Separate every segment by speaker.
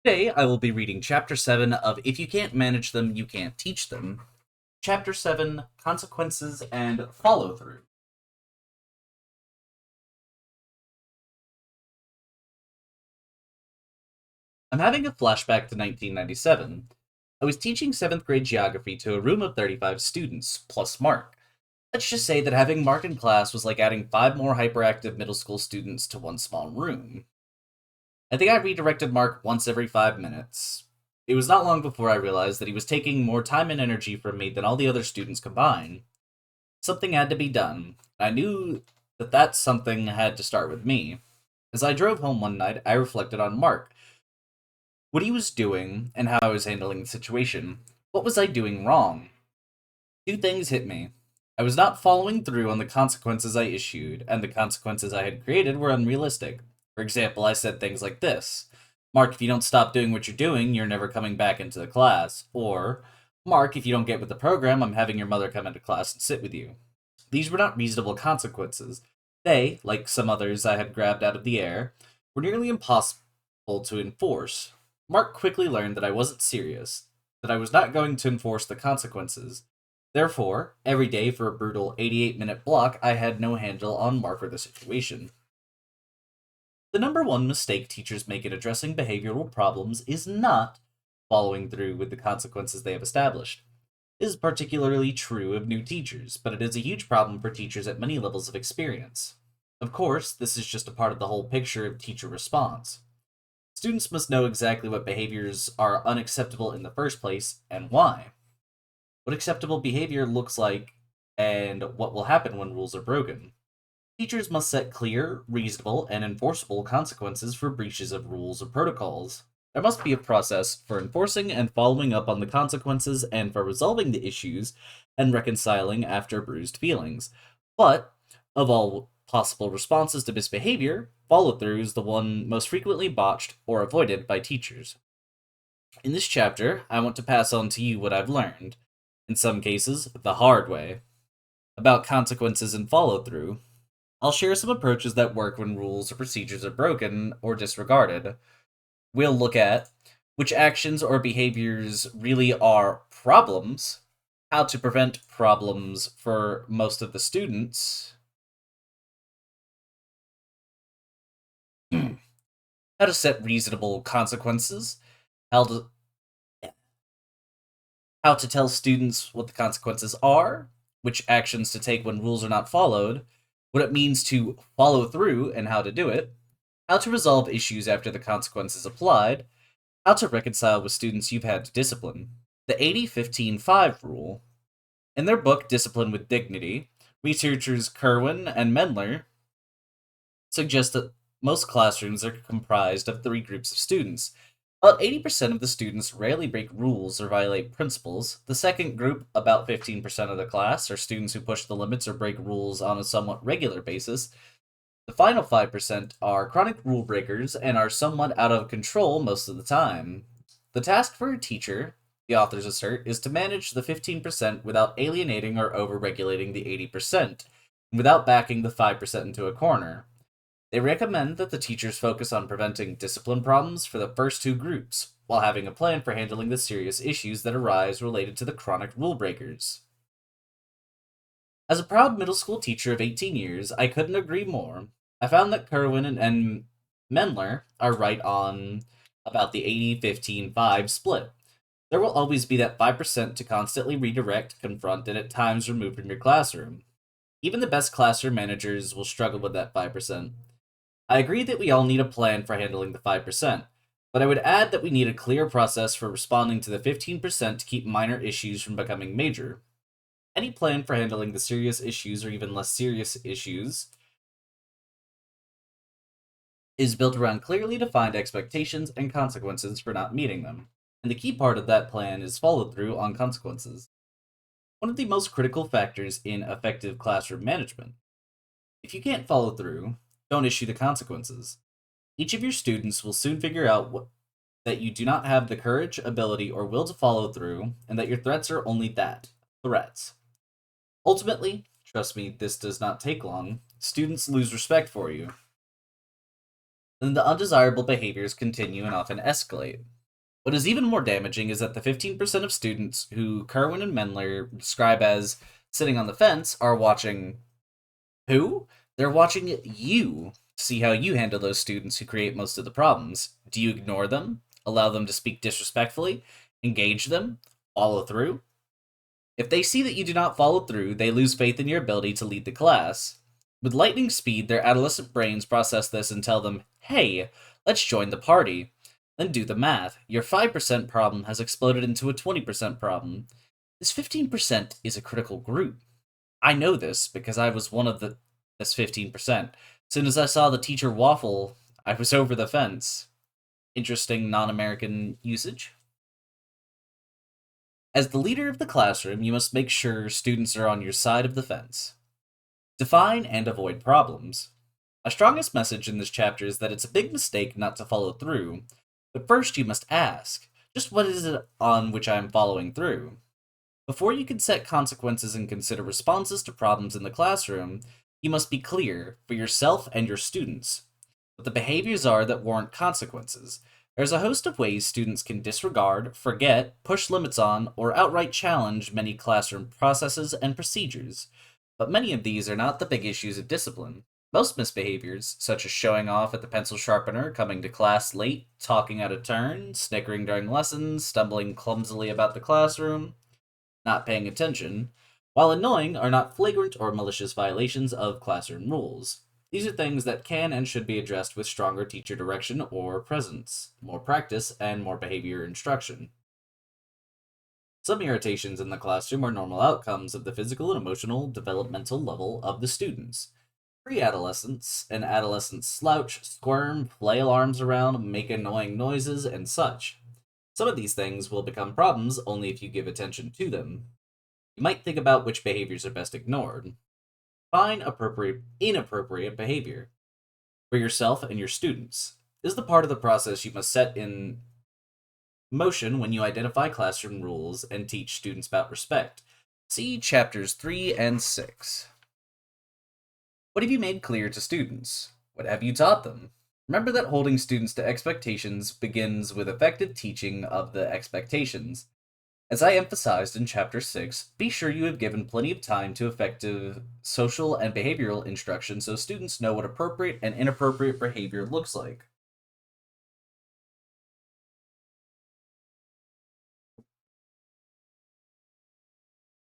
Speaker 1: Today, I will be reading Chapter 7 of If You Can't Manage Them, You Can't Teach Them. Chapter 7, Consequences and Follow-Through. I'm having a flashback to 1997. I was teaching 7th grade geography to a room of 35 students, plus Mark. Let's just say that having Mark in class was like adding 5 more hyperactive middle school students to one small room. I think I redirected Mark once every 5 minutes. It was not long before I realized that he was taking more time and energy from me than all the other students combined. Something had to be done. I knew that something had to start with me. As I drove home one night, I reflected on Mark, what he was doing, and how I was handling the situation. What was I doing wrong? Two things hit me. I was not following through on the consequences I issued, and the consequences I had created were unrealistic. For example, I said things like this: Mark, if you don't stop doing what you're doing, you're never coming back into the class. Or, Mark, if you don't get with the program, I'm having your mother come into class and sit with you. These were not reasonable consequences. They, like some others I had grabbed out of the air, were nearly impossible to enforce. Mark quickly learned that I wasn't serious, that I was not going to enforce the consequences. Therefore, every day for a brutal 88-minute block, I had no handle on Mark or the situation. The number one mistake teachers make in addressing behavioral problems is not following through with the consequences they have established. This is particularly true of new teachers, but it is a huge problem for teachers at many levels of experience. Of course, this is just a part of the whole picture of teacher response. Students must know exactly what behaviors are unacceptable in the first place and why. What acceptable behavior looks like and what will happen when rules are broken. Teachers must set clear, reasonable, and enforceable consequences for breaches of rules or protocols. There must be a process for enforcing and following up on the consequences and for resolving the issues and reconciling after bruised feelings. But, of all possible responses to misbehavior, follow through is the one most frequently botched or avoided by teachers. In this chapter, I want to pass on to you what I've learned, in some cases, the hard way, about consequences and follow through. I'll share some approaches that work when rules or procedures are broken or disregarded. We'll look at which actions or behaviors really are problems, how to prevent problems for most of the students, how to set reasonable consequences, how to how to tell students what the consequences are, which actions to take when rules are not followed, what it means to follow through and how to do it, how to resolve issues after the consequences applied, how to reconcile with students you've had to discipline. The 80-15-5 rule. In their book Discipline with Dignity, researchers Kerwin and Mendler suggest that most classrooms are comprised of three groups of students. About 80% of the students rarely break rules or violate principles. The second group, about 15% of the class, are students who push the limits or break rules on a somewhat regular basis. The final 5% are chronic rule breakers and are somewhat out of control most of the time. The task for a teacher, the authors assert, is to manage the 15% without alienating or overregulating the 80%, and without backing the 5% into a corner. They recommend that the teachers focus on preventing discipline problems for the first two groups, while having a plan for handling the serious issues that arise related to the chronic rule breakers. As a proud middle school teacher of 18 years, I couldn't agree more. I found that Kerwin and Mendler are right on about the 80-15-5 split. There will always be that 5% to constantly redirect, confront, and at times remove from your classroom. Even the best classroom managers will struggle with that 5%. I agree that we all need a plan for handling the 5%, but I would add that we need a clear process for responding to the 15% to keep minor issues from becoming major. Any plan for handling the serious issues or even less serious issues is built around clearly defined expectations and consequences for not meeting them. And the key part of that plan is follow through on consequences. One of the most critical factors in effective classroom management. If you can't follow through, don't issue the consequences. Each of your students will soon figure out that you do not have the courage, ability, or will to follow through, and that your threats are only that threats. Ultimately, trust me, this does not take long, students lose respect for you. then the undesirable behaviors continue and often escalate. What is even more damaging is that the 15% of students who Kerwin and Mendler describe as sitting on the fence are watching who? They're watching you to see how you handle those students who create most of the problems. Do you ignore them? Allow them to speak disrespectfully? Engage them? Follow through? If they see that you do not follow through, they lose faith in your ability to lead the class. With lightning speed, their adolescent brains process this and tell them, hey, let's join the party. Then do the math. Your 5% problem has exploded into a 20% problem. This 15% is a critical group. I know this because I was one of this 15%. As soon as I saw the teacher waffle, I was over the fence. Interesting non-American usage. As the leader of the classroom, you must make sure students are on your side of the fence. Define and avoid problems. My strongest message in this chapter is that it's a big mistake not to follow through, but first you must ask, just what is it on which I am following through? Before you can set consequences and consider responses to problems in the classroom, you must be clear, for yourself and your students, what the behaviors are that warrant consequences. There's a host of ways students can disregard, forget, push limits on, or outright challenge many classroom processes and procedures, but many of these are not the big issues of discipline. Most misbehaviors, such as showing off at the pencil sharpener, coming to class late, talking out of turn, snickering during lessons, stumbling clumsily about the classroom, not paying attention, while annoying, are not flagrant or malicious violations of classroom rules. These are things that can and should be addressed with stronger teacher direction or presence, more practice, and more behavior instruction. Some irritations in the classroom are normal outcomes of the physical and emotional developmental level of the students. Pre-adolescents and adolescents slouch, squirm, flail arms around, make annoying noises, and such. Some of these things will become problems only if you give attention to them. You might think about which behaviors are best ignored. Find inappropriate behavior for yourself and your students. This is the part of the process you must set in motion when you identify classroom rules and teach students about respect. See chapters 3 and 6. What have you made clear to students? What have you taught them? Remember that holding students to expectations begins with effective teaching of the expectations. As I emphasized in Chapter 6, be sure you have given plenty of time to effective social and behavioral instruction so students know what appropriate and inappropriate behavior looks like.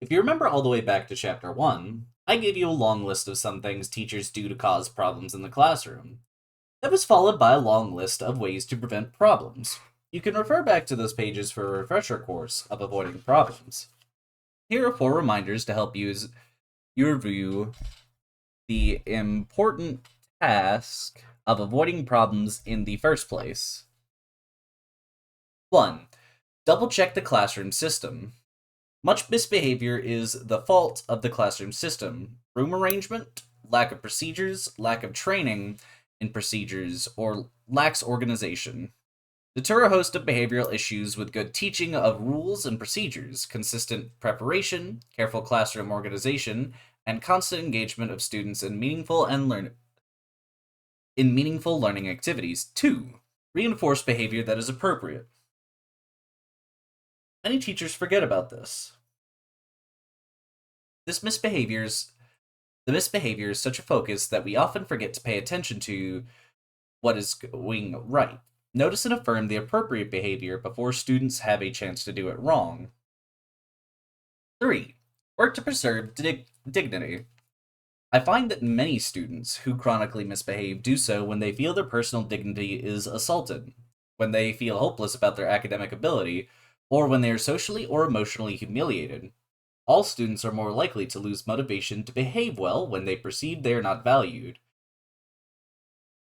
Speaker 1: If you remember all the way back to Chapter 1, I gave you a long list of some things teachers do to cause problems in the classroom. That was followed by a long list of ways to prevent problems. You can refer back to those pages for a refresher course of avoiding problems. Here are 4 reminders to help you review the important task of avoiding problems in the first place. 1. Double check the classroom system. Much misbehavior is the fault of the classroom system. Room arrangement, lack of procedures, lack of training in procedures, or lacks organization. Deter a host of behavioral issues with good teaching of rules and procedures, consistent preparation, careful classroom organization, and constant engagement of students in meaningful learning activities. 2. Reinforce behavior that is appropriate. Many teachers forget about this. The misbehavior is such a focus that we often forget to pay attention to what is going right. Notice and affirm the appropriate behavior before students have a chance to do it wrong. 3. Work to preserve dignity. I find that many students who chronically misbehave do so when they feel their personal dignity is assaulted, when they feel hopeless about their academic ability, or when they are socially or emotionally humiliated. All students are more likely to lose motivation to behave well when they perceive they are not valued.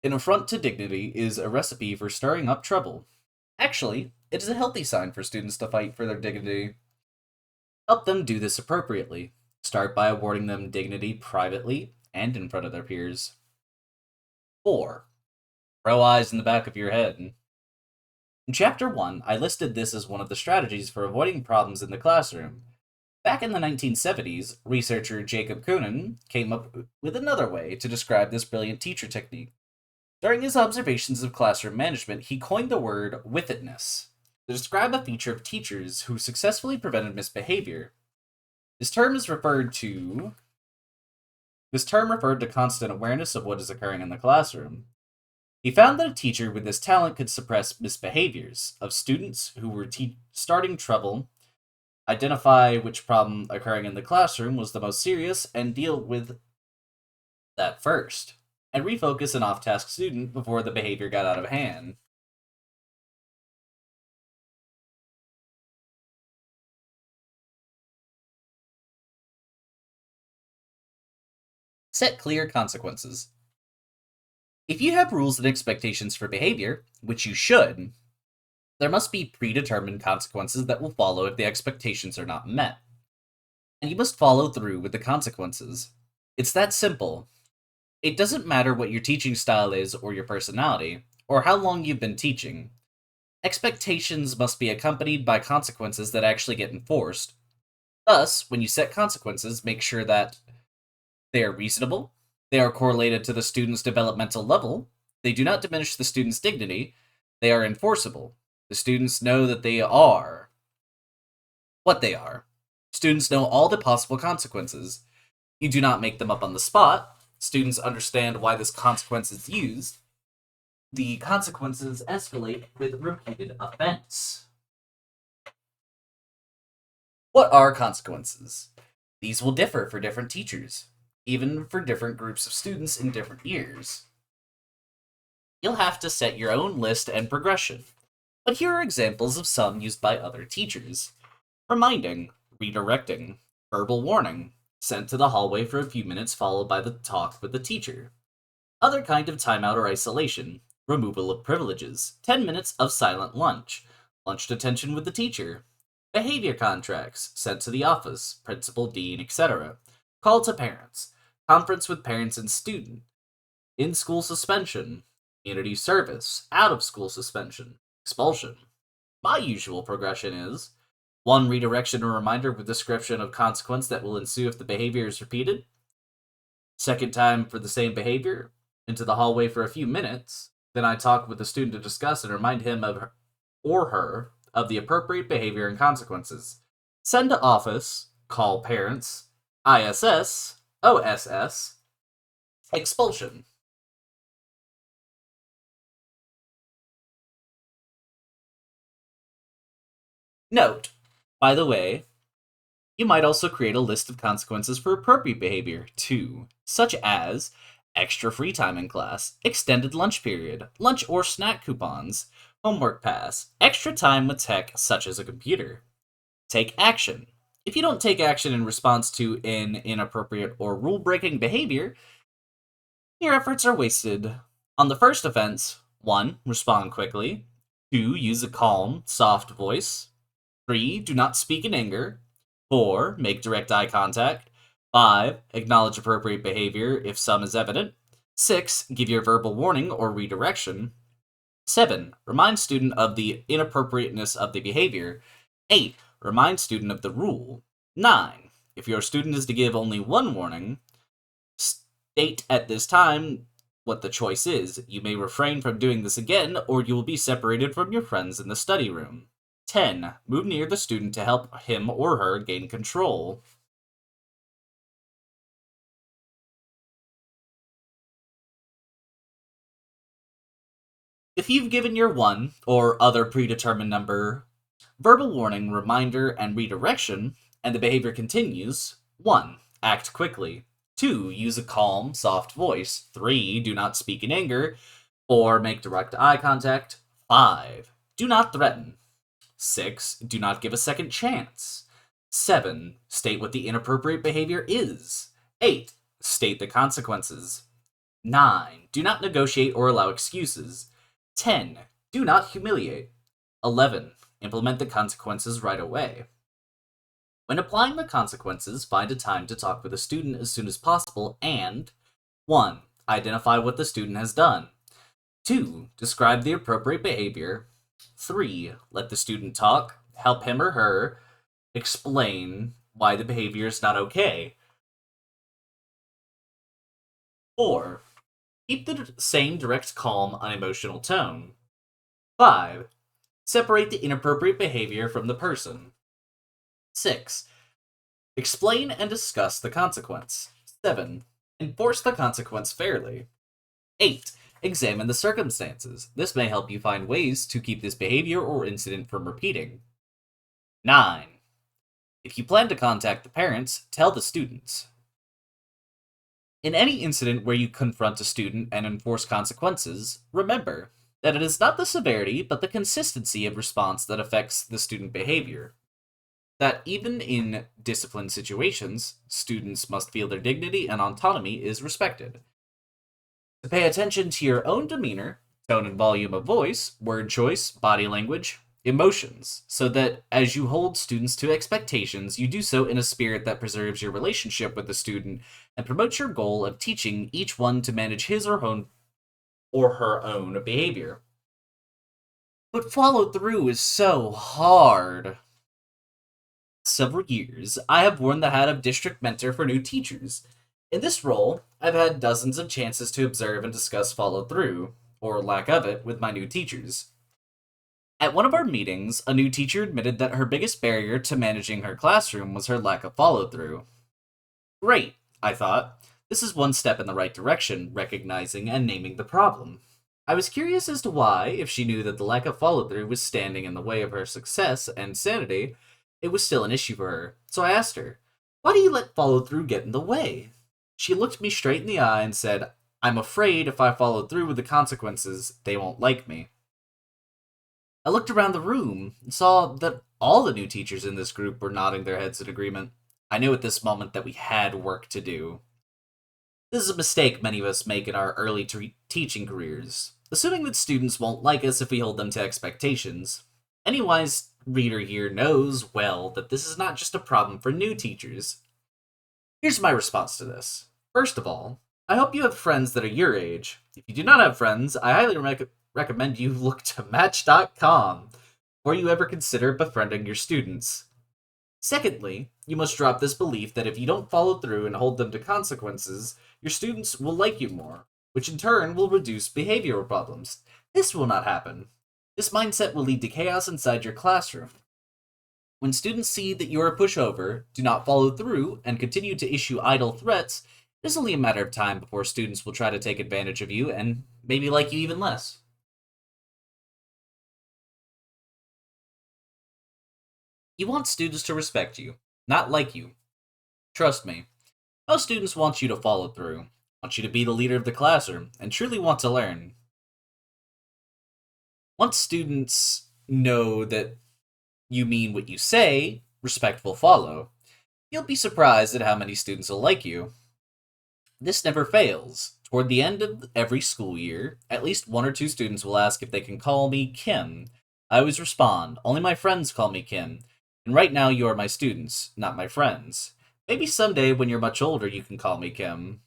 Speaker 1: An affront to dignity is a recipe for stirring up trouble. Actually, it is a healthy sign for students to fight for their dignity. Help them do this appropriately. Start by awarding them dignity privately and in front of their peers. 4. Throw eyes in the back of your head. In Chapter 1, I listed this as one of the strategies for avoiding problems in the classroom. Back in the 1970s, researcher Jacob Kunin came up with another way to describe this brilliant teacher technique. During his observations of classroom management, he coined the word withedness to describe a feature of teachers who successfully prevented misbehavior. This term is referred to This term referred to constant awareness of what is occurring in the classroom. He found that a teacher with this talent could suppress misbehaviors of students who were starting trouble, identify which problem occurring in the classroom was the most serious, and deal with that first, and refocus an off task student before the behavior got out of hand. Set clear consequences. If you have rules and expectations for behavior, which you should, there must be predetermined consequences that will follow if the expectations are not met. And you must follow through with the consequences. It's that simple. It doesn't matter what your teaching style is or your personality, or how long you've been teaching. Expectations must be accompanied by consequences that actually get enforced. Thus, when you set consequences, make sure that they are reasonable, they are correlated to the student's developmental level, they do not diminish the student's dignity, they are enforceable. The students know that they are what they are. Students know all the possible consequences. You do not make them up on the spot. Students understand why this consequence is used. The consequences escalate with repeated offense. What are consequences? These will differ for different teachers, even for different groups of students in different years. You'll have to set your own list and progression, but here are examples of some used by other teachers. Reminding, redirecting, verbal warning, sent to the hallway for a few minutes followed by the talk with the teacher. Other kind of timeout or isolation, removal of privileges, 10 minutes of silent lunch, lunch detention with the teacher, behavior contracts, sent to the office, principal, dean, etc., call to parents, conference with parents and student, in-school suspension, community service, out-of-school suspension, expulsion. My usual progression is 1. Redirection or reminder with description of consequence that will ensue if the behavior is repeated. Second time for the same behavior, into the hallway for a few minutes. Then I talk with the student to discuss and remind him of her, or her of the appropriate behavior and consequences. Send to office, call parents, ISS, OSS, expulsion. Note, by the way, you might also create a list of consequences for appropriate behavior, too, such as extra free time in class, extended lunch period, lunch or snack coupons, homework pass, extra time with tech such as a computer. Take action. If you don't take action in response to an inappropriate or rule-breaking behavior, your efforts are wasted. On the first offense, 1. Respond quickly. 2. Use a calm, soft voice. 3. Do not speak in anger. 4. Make direct eye contact. 5. Acknowledge appropriate behavior if some is evident. 6. Give your verbal warning or redirection. 7. Remind student of the inappropriateness of the behavior. 8. Remind student of the rule. 9. If your student is to give only one warning, state at this time what the choice is. You may refrain from doing this again, or you will be separated from your friends in the study room. 10. Move near the student to help him or her gain control. If you've given your 1 or other predetermined number verbal warning, reminder, and redirection, and the behavior continues, 1. Act quickly. 2. Use a calm, soft voice. 3. Do not speak in anger. 4. Make direct eye contact. 5. Do not threaten. 6. Do not give a second chance. 7. State what the inappropriate behavior is. 8. State the consequences. 9. Do not negotiate or allow excuses. 10. Do not humiliate. 11. Implement the consequences right away. When applying the consequences, find a time to talk with a student as soon as possible and 1. Identify what the student has done. 2. Describe the appropriate behavior. 3. Let the student talk, help him or her explain why the behavior is not okay. 4. Keep the same direct, calm, unemotional tone. 5. Separate the inappropriate behavior from the person. 6. Explain and discuss the consequence. 7. Enforce the consequence fairly. 8. Examine the circumstances. This may help you find ways to keep this behavior or incident from repeating. 9. If you plan to contact the parents, tell the students. In any incident where you confront a student and enforce consequences, remember that it is not the severity but the consistency of response that affects the student behavior. That even in disciplined situations, students must feel their dignity and autonomy is respected. To pay attention to your own demeanor, tone and volume of voice, word choice, body language, emotions, so that as you hold students to expectations, you do so in a spirit that preserves your relationship with the student and promotes your goal of teaching each one to manage his or her own behavior. But follow through is so hard. Several years, I have worn the hat of district mentor for new teachers. In this role, I've had dozens of chances to observe and discuss follow through, or lack of it, with my new teachers. At one of our meetings, a new teacher admitted that her biggest barrier to managing her classroom was her lack of follow through. Great, I thought. This is one step in the right direction, recognizing and naming the problem. I was curious as to why, if she knew that the lack of follow through was standing in the way of her success and sanity, it was still an issue for her. So I asked her, "Why do you let follow through get in the way?" She looked me straight in the eye and said, "I'm afraid if I follow through with the consequences, they won't like me." I looked around the room and saw that all the new teachers in this group were nodding their heads in agreement. I knew at this moment that we had work to do. This is a mistake many of us make in our early teaching careers, assuming that students won't like us if we hold them to expectations. Any wise reader here knows well that this is not just a problem for new teachers. Here's my response to this. First of all, I hope you have friends that are your age. If you do not have friends, I highly recommend you look to Match.com before you ever consider befriending your students. Secondly, you must drop this belief that if you don't follow through and hold them to consequences, your students will like you more, which in turn will reduce behavioral problems. This will not happen. This mindset will lead to chaos inside your classroom. When students see that you are a pushover, do not follow through, and continue to issue idle threats, it is only a matter of time before students will try to take advantage of you and maybe like you even less. You want students to respect you, not like you. Trust me, most students want you to follow through, want you to be the leader of the classroom, and truly want to learn. Once students know that you mean what you say, respect will follow. You'll be surprised at how many students will like you. This never fails. Toward the end of every school year, at least one or two students will ask if they can call me Kim. I always respond, "Only my friends call me Kim, and right now you are my students, not my friends. Maybe someday when you're much older you can call me Kim."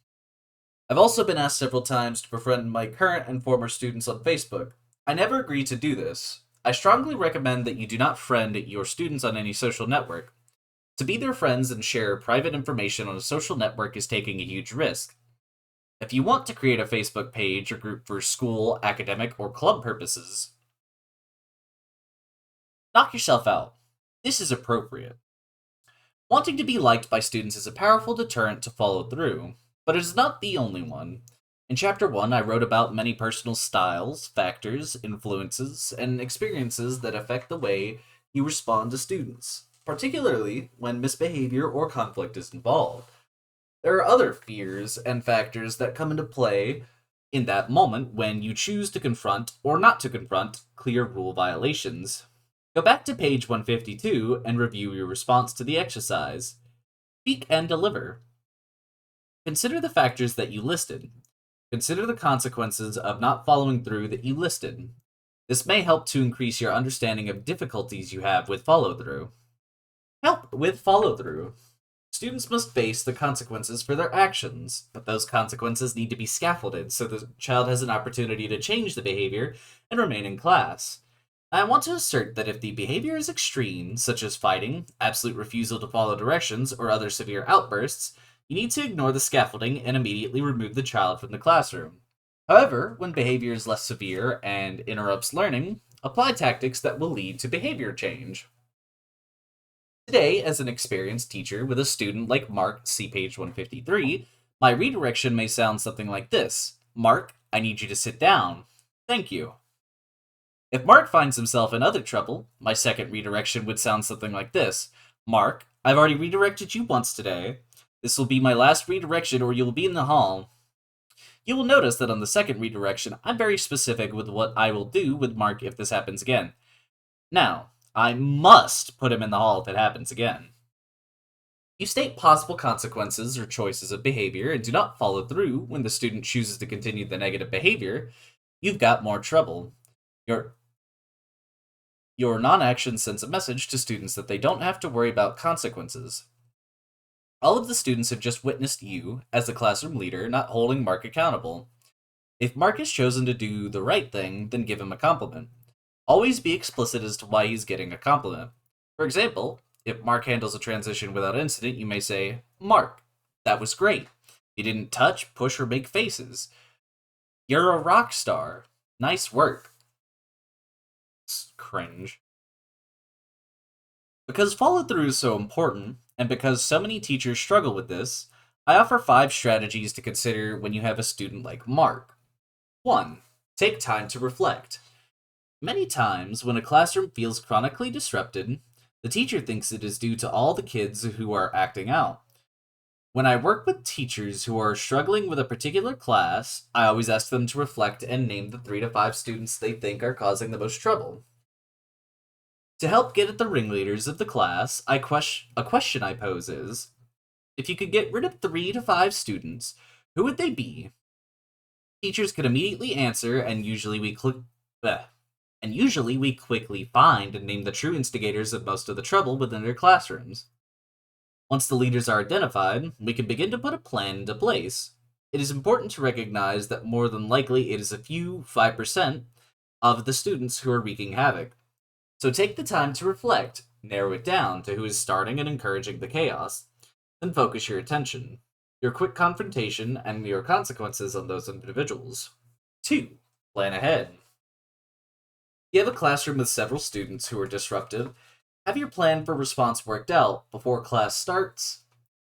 Speaker 1: I've also been asked several times to befriend my current and former students on Facebook. I never agreed to do this. I strongly recommend that you do not friend your students on any social network. To be their friends and share private information on a social network is taking a huge risk. If you want to create a Facebook page or group for school, academic, or club purposes, knock yourself out. This is appropriate. Wanting to be liked by students is a powerful deterrent to follow through, but it is not the only one. In Chapter 1, I wrote about many personal styles, factors, influences, and experiences that affect the way you respond to students, particularly when misbehavior or conflict is involved. There are other fears and factors that come into play in that moment when you choose to confront or not to confront clear rule violations. Go back to page 152 and review your response to the exercise. Speak and deliver. Consider the factors that you listed. Consider the consequences of not following through that you listed. This may help to increase your understanding of difficulties you have with follow through. Help with follow through. Students must face the consequences for their actions, but those consequences need to be scaffolded so the child has an opportunity to change the behavior and remain in class. I want to assert that if the behavior is extreme, such as fighting, absolute refusal to follow directions, or other severe outbursts, you need to ignore the scaffolding and immediately remove the child from the classroom. However, when behavior is less severe and interrupts learning, apply tactics that will lead to behavior change. Today, as an experienced teacher with a student like Mark, see page 153, my redirection may sound something like this: Mark, I need you to sit down. Thank you. If Mark finds himself in other trouble, my second redirection would sound something like this: Mark, I've already redirected you once today. This will be my last redirection, or you will be in the hall. You will notice that on the second redirection, I'm very specific with what I will do with Mark if this happens again. Now, I must put him in the hall if it happens again. You state possible consequences or choices of behavior and do not follow through when the student chooses to continue the negative behavior, you've got more trouble. Your your non-action sends a message to students that they don't have to worry about consequences. All of the students have just witnessed you, as the classroom leader, not holding Mark accountable. If Mark has chosen to do the right thing, then give him a compliment. Always be explicit as to why he's getting a compliment. For example, if Mark handles a transition without incident, you may say, Mark, that was great. You didn't touch, push, or make faces. You're a rock star. Nice work. Cringe. Because follow through is so important, and because so many teachers struggle with this, I offer 5 strategies to consider when you have a student like Mark. 1. Take time to reflect. Many times, when a classroom feels chronically disrupted, the teacher thinks it is due to all the kids who are acting out. When I work with teachers who are struggling with a particular class, I always ask them to reflect and name the 3 to 5 students they think are causing the most trouble. To help get at the ringleaders of the class, a question I pose is, if you could get rid of 3 to 5 students, who would they be? Teachers can immediately answer, and usually we quickly find and name the true instigators of most of the trouble within their classrooms. Once the leaders are identified, we can begin to put a plan into place. It is important to recognize that more than likely it is a few 5% of the students who are wreaking havoc. So take the time to reflect, narrow it down to who is starting and encouraging the chaos, then focus your attention, your quick confrontation, and your consequences on those individuals. 2. Plan ahead. If you have a classroom with several students who are disruptive, have your plan for response worked out before class starts.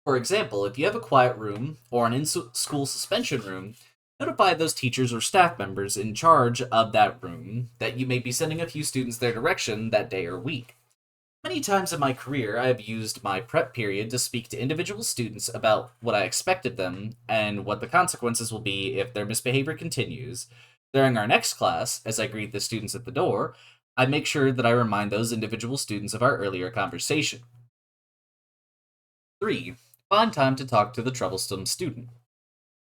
Speaker 1: For example, if you have a quiet room or an in-school suspension room, notify those teachers or staff members in charge of that room that you may be sending a few students their direction that day or week. Many times in my career, I have used my prep period to speak to individual students about what I expect of them and what the consequences will be if their misbehavior continues. During our next class, as I greet the students at the door, I make sure that I remind those individual students of our earlier conversation. 3. Find time to talk to the troublesome student.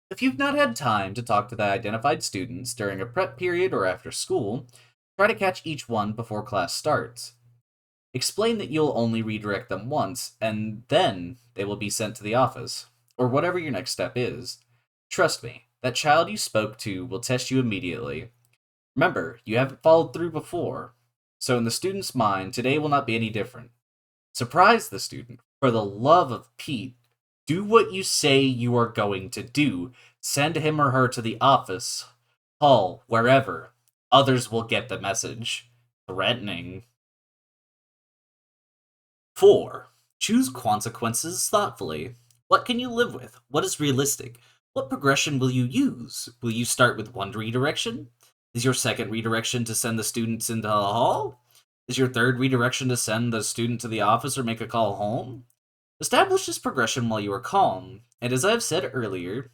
Speaker 1: If you've not had time to talk to the identified students during a prep period or after school, try to catch each one before class starts. Explain that you'll only redirect them once, and then they will be sent to the office, or whatever your next step is. Trust me, that child you spoke to will test you immediately. Remember, you haven't followed through before, so in the student's mind, today will not be any different. Surprise the student. For the love of Pete, do what you say you are going to do. Send him or her to the office, hall, wherever. Others will get the message. Threatening. 4. Choose consequences thoughtfully. What can you live with? What is realistic? What progression will you use? Will you start with one redirection? Is your second redirection to send the students into the hall? Is your third redirection to send the student to the office or make a call home? Establish this progression while you are calm, and as I have said earlier,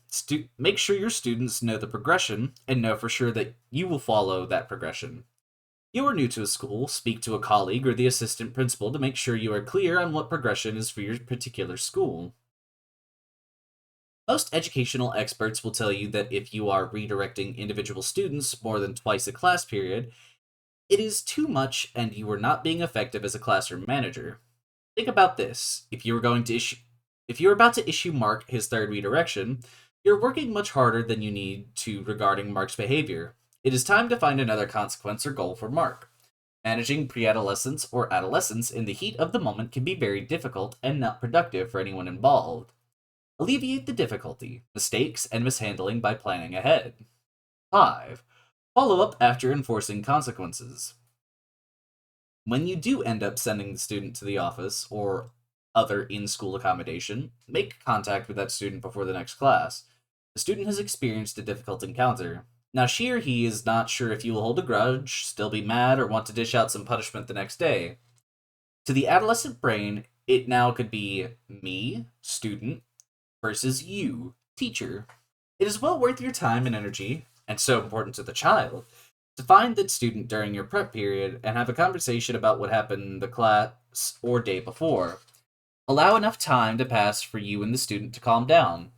Speaker 1: make sure your students know the progression and know for sure that you will follow that progression. You are new to a school, speak to a colleague or the assistant principal to make sure you are clear on what progression is for your particular school. Most educational experts will tell you that if you are redirecting individual students more than twice a class period, it is too much and you are not being effective as a classroom manager. Think about this. If you are about to issue Mark his third redirection, you're working much harder than you need to regarding Mark's behavior. It is time to find another consequence or goal for Mark. Managing pre-adolescence or adolescence in the heat of the moment can be very difficult and not productive for anyone involved. Alleviate the difficulty, mistakes, and mishandling by planning ahead. 5. Follow up after enforcing consequences. When you do end up sending the student to the office or other in school accommodation, make contact with that student before the next class. The student has experienced a difficult encounter. Now, she or he is not sure if you will hold a grudge, still be mad, or want to dish out some punishment the next day. To the adolescent brain, it now could be me, student, versus you, teacher. It is well worth your time and energy, and so important to the child, to find that student during your prep period and have a conversation about what happened the class or day before. Allow enough time to pass for you and the student to calm down.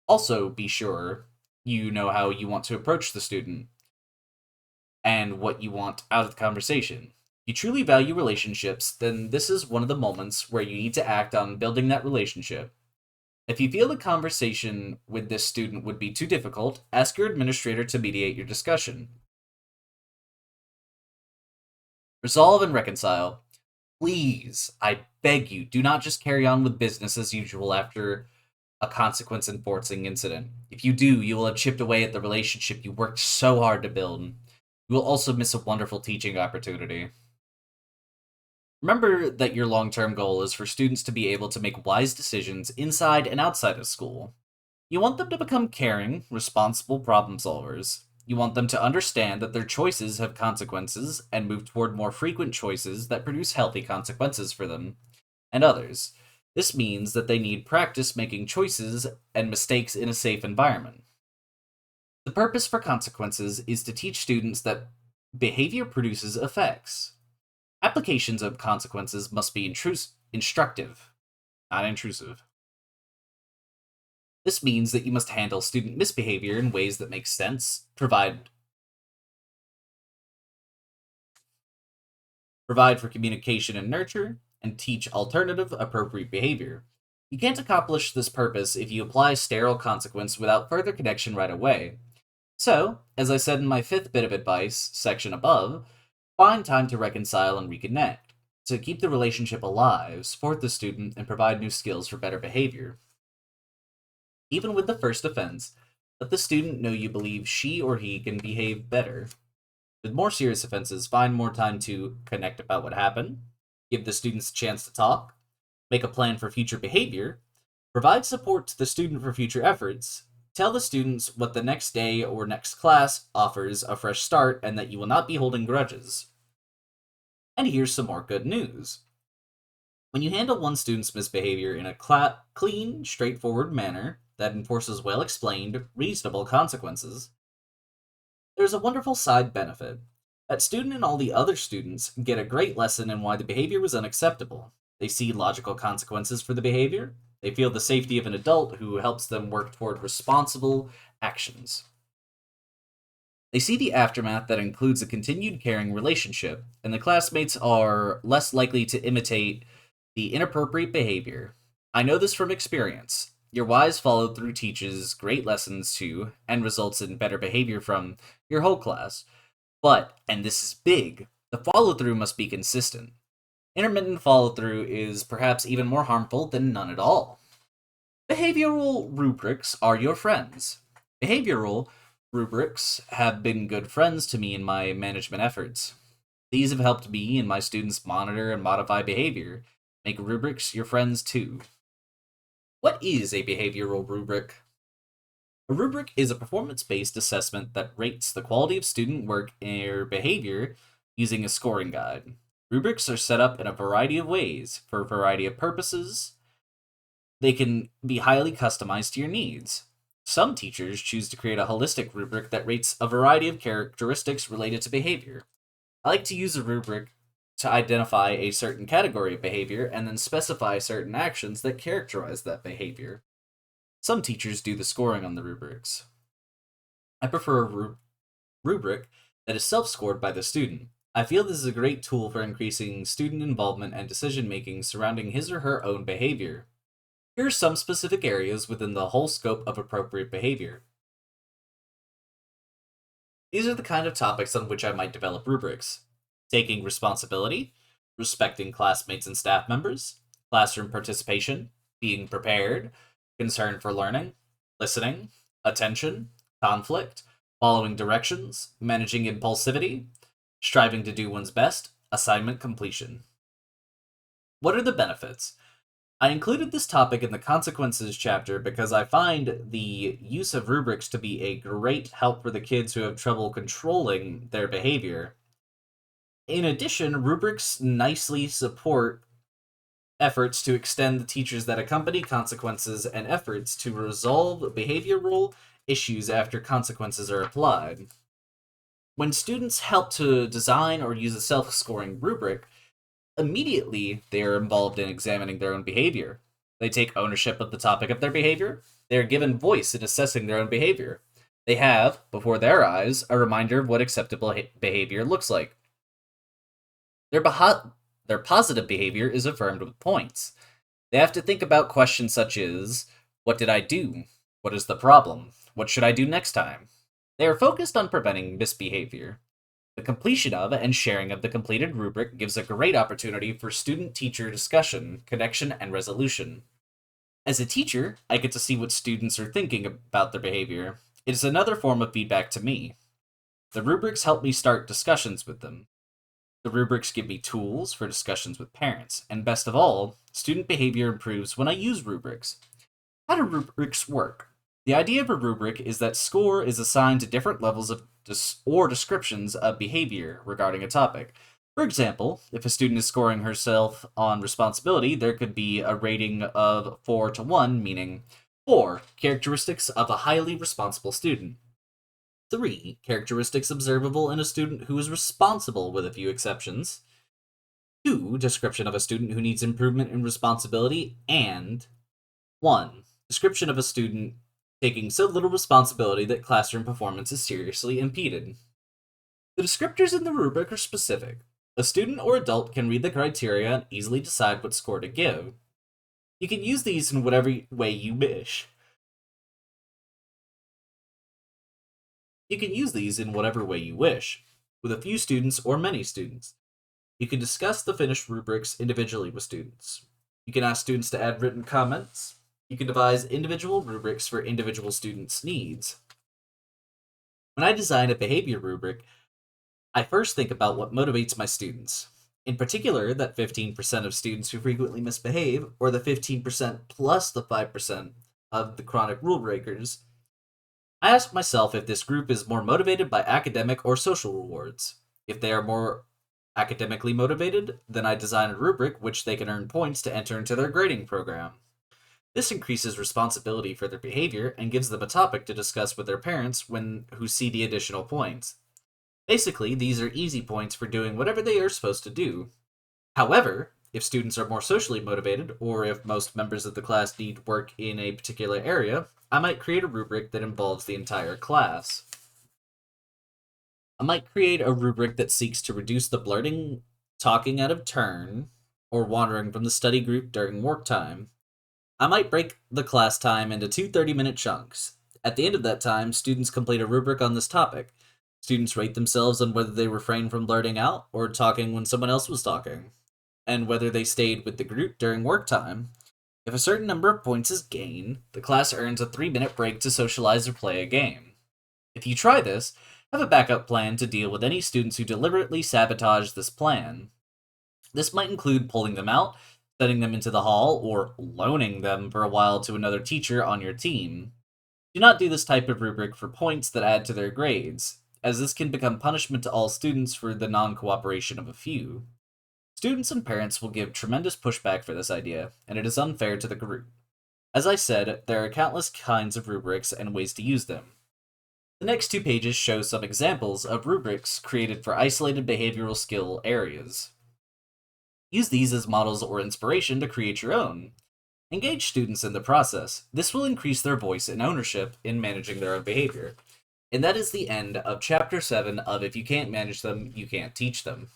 Speaker 1: Also, be sure you know how you want to approach the student and what you want out of the conversation. If you truly value relationships, then this is one of the moments where you need to act on building that relationship. If you feel the conversation with this student would be too difficult, ask your administrator to mediate your discussion. Resolve and reconcile. Please, I beg you, do not just carry on with business as usual after a consequence enforcing incident. If you do, you will have chipped away at the relationship you worked so hard to build. You will also miss a wonderful teaching opportunity. Remember that your long term goal is for students to be able to make wise decisions inside and outside of school. You want them to become caring, responsible problem solvers. You want them to understand that their choices have consequences and move toward more frequent choices that produce healthy consequences for them and others. This means that they need practice making choices and mistakes in a safe environment. The purpose for consequences is to teach students that behavior produces effects. Applications of consequences must be instructive, not intrusive. This means that you must handle student misbehavior in ways that make sense, provide for communication and nurture, and teach alternative, appropriate behavior. You can't accomplish this purpose if you apply sterile consequence without further connection right away. So, as I said in my fifth bit of advice section above, find time to reconcile and reconnect, to keep the relationship alive, support the student, and provide new skills for better behavior. Even with the first offense, let the student know you believe she or he can behave better. With more serious offenses, find more time to connect about what happened, give the students a chance to talk, make a plan for future behavior, provide support to the student for future efforts, tell the students what the next day or next class offers a fresh start and that you will not be holding grudges. And here's some more good news. When you handle one student's misbehavior in a clean, straightforward manner that enforces well explained, reasonable consequences, there's a wonderful side benefit. That student and all the other students get a great lesson in why the behavior was unacceptable. They see logical consequences for the behavior. They feel the safety of an adult who helps them work toward responsible actions. They see the aftermath that includes a continued caring relationship, and the classmates are less likely to imitate the inappropriate behavior. I know this from experience. Your wise follow through teaches great lessons too, and results in better behavior from your whole class. But, and this is big, the follow through must be consistent. Intermittent follow through is perhaps even more harmful than none at all. Behavioral rubrics are your friends. Behavioral rubrics have been good friends to me in my management efforts. These have helped me and my students monitor and modify behavior. Make rubrics your friends too. What is a behavioral rubric? A rubric is a performance-based assessment that rates the quality of student work or behavior using a scoring guide. Rubrics are set up in a variety of ways for a variety of purposes. They can be highly customized to your needs. Some teachers choose to create a holistic rubric that rates a variety of characteristics related to behavior. I like to use a rubric to identify a certain category of behavior and then specify certain actions that characterize that behavior. Some teachers do the scoring on the rubrics. I prefer a rubric that is self-scored by the student. I feel this is a great tool for increasing student involvement and decision-making surrounding his or her own behavior. Here are some specific areas within the whole scope of appropriate behavior. These are the kind of topics on which I might develop rubrics: taking responsibility, respecting classmates and staff members, classroom participation, being prepared, concern for learning, listening, attention, conflict, following directions, managing impulsivity, striving to do one's best, assignment completion. What are the benefits? I included this topic in the consequences chapter because I find the use of rubrics to be a great help for the kids who have trouble controlling their behavior. In addition, rubrics nicely support efforts to extend the teachers that accompany consequences and efforts to resolve behavioral issues after consequences are applied. When students help to design or use a self-scoring rubric, immediately they are involved in examining their own behavior. They take ownership of the topic of their behavior. They are given voice in assessing their own behavior. They have, before their eyes, a reminder of what acceptable behavior looks like. Their positive behavior is affirmed with points. They have to think about questions such as, what did I do? What is the problem? What should I do next time? They are focused on preventing misbehavior. The completion of and sharing of the completed rubric gives a great opportunity for student-teacher discussion, connection, and resolution. As a teacher, I get to see what students are thinking about their behavior. It is another form of feedback to me. The rubrics help me start discussions with them. The rubrics give me tools for discussions with parents, and best of all, student behavior improves when I use rubrics. How do rubrics work? The idea of a rubric is that score is assigned to different levels of or descriptions of behavior regarding a topic. For example, if a student is scoring herself on responsibility, there could be a rating of 4 to 1, meaning 4 characteristics of a highly responsible student. 3 characteristics observable in a student who is responsible with a few exceptions. 2 description of a student who needs improvement in responsibility. And 1 description of a student taking so little responsibility that classroom performance is seriously impeded. The descriptors in the rubric are specific. A student or adult can read the criteria and easily decide what score to give. You can use these in whatever way you wish. With a few students or many students. You can discuss the finished rubrics individually with students. You can ask students to add written comments. You can devise individual rubrics for individual students' needs. When I design a behavior rubric, I first think about what motivates my students. In particular, that 15% of students who frequently misbehave, or the 15% plus the 5% of the chronic rule breakers. I ask myself if this group is more motivated by academic or social rewards. If they are more academically motivated, then I design a rubric which they can earn points to enter into their grading program. This increases responsibility for their behavior and gives them a topic to discuss with their parents who see the additional points. Basically, these are easy points for doing whatever they are supposed to do. However, if students are more socially motivated, or if most members of the class need work in a particular area, I might create a rubric that involves the entire class. I might create a rubric that seeks to reduce the blurting, talking out of turn, or wandering from the study group during work time. I might break the class time into 2 30-minute chunks. At the end of that time, students complete a rubric on this topic. Students rate themselves on whether they refrained from blurting out or talking when someone else was talking, and whether they stayed with the group during work time. If a certain number of points is gained, the class earns a 3-minute break to socialize or play a game. If you try this, have a backup plan to deal with any students who deliberately sabotage this plan. This might include pulling them out, sending them into the hall, or loaning them for a while to another teacher on your team. Do not do this type of rubric for points that add to their grades, as this can become punishment to all students for the non-cooperation of a few. Students and parents will give tremendous pushback for this idea, and it is unfair to the group. As I said, there are countless kinds of rubrics and ways to use them. The next 2 pages show some examples of rubrics created for isolated behavioral skill areas. Use these as models or inspiration to create your own. Engage students in the process. This will increase their voice and ownership in managing their own behavior. And that is the end of Chapter 7 of If You Can't Manage Them, You Can't Teach Them.